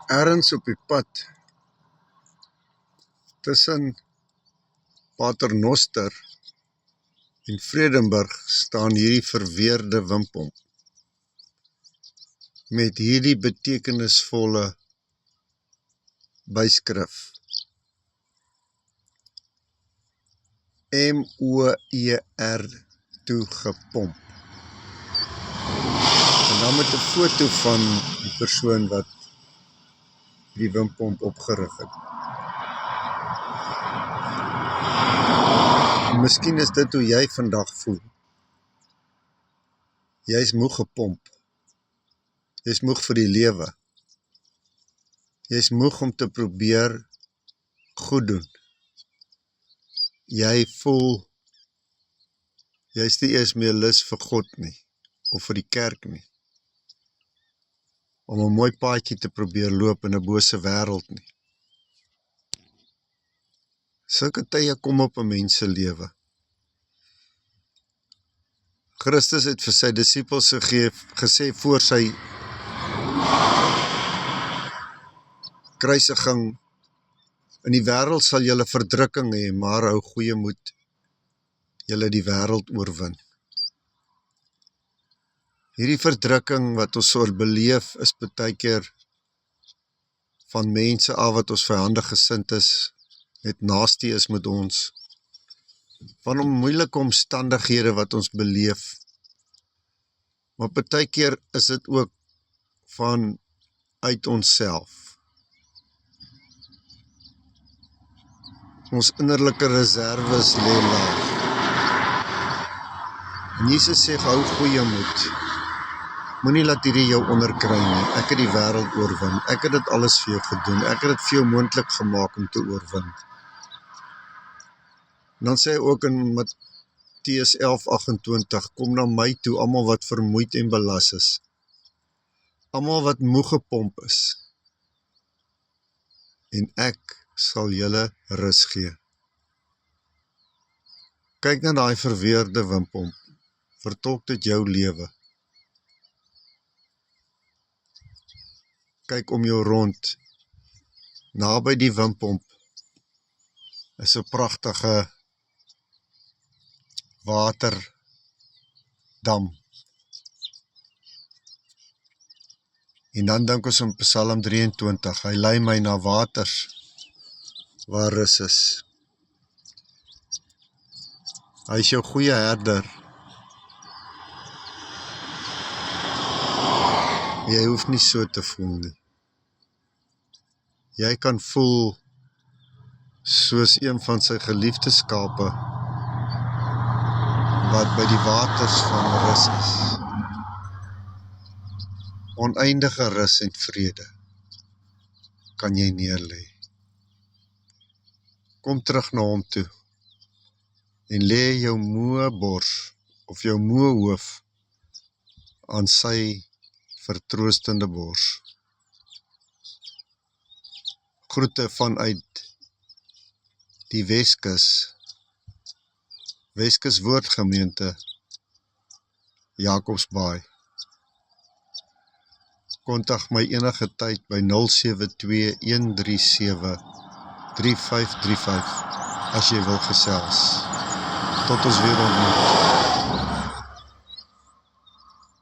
Ergens op die pad tussen Paternoster en Vredenburg staan hierdie verweerde windpomp met hierdie betekenisvolle byskrif: M-O-E-R toegepomp. En dan met 'n foto van die persoon wat die windpomp opgerig het. En miskien is dit hoe jy vandag voel. Jy is moeg gepomp. Jy is moeg vir die lewe. Jy is moeg om te probeer goed doen. Jy voel, jy is nie eers meer lus vir God nie, of vir die kerk nie, om 'n mooi paadjie te probeer loop in 'n bose wêreld nie. Sulke tye kom op 'n mens se lewe. Christus het vir sy disippels gesê voor sy kruisiging: in die wêreld sal julle verdrukking hê, maar hou goeie moed, julle die wêreld oorwin. Hierdie verdrukking wat ons sal beleef is baie keer van mense af wat ons vyandig gesind is, net nasty is met ons, van moeilike omstandighede wat ons beleef, maar baie keer is dit ook van uit onsself. Ons innerlike reserves lê laag. En Jesus sê, hou goeie moed. Moenie laat hierdie jou onderkry nie. Ek het die wêreld oorwin. Ek het dit alles vir jou gedoen. Ek het dit vir jou moontlik gemaak om te oorwin. En dan sê hy ook in Matteus 11:28, kom na my toe, almal wat vermoeid en belas is. Almal wat moeg gepomp is. En ek sal julle rus gee. Kyk na daai verweerde windpomp. Vertolk dit jou lewe. Kyk om jou rond. Naby die windpomp is 'n pragtige waterdam. En dan dink ons in Psalm 23, hy lei my na waters waar rus is. Hy is jou goeie herder. Jy hoef nie so te voel nie. Jy kan voel soos een van sy geliefde skape wat by die waters van rus is. Oneindige rus en vrede kan jy neerlê. Kom terug na hom toe en lê jou moe bors of jou moe hoof aan sy vertroostende bors. Groete vanuit die Weskus Woordgemeente Jakobsbaai. Kontak my enige tyd by 072-137-3535 as jy wil gesels. Tot ons weer ontmoet.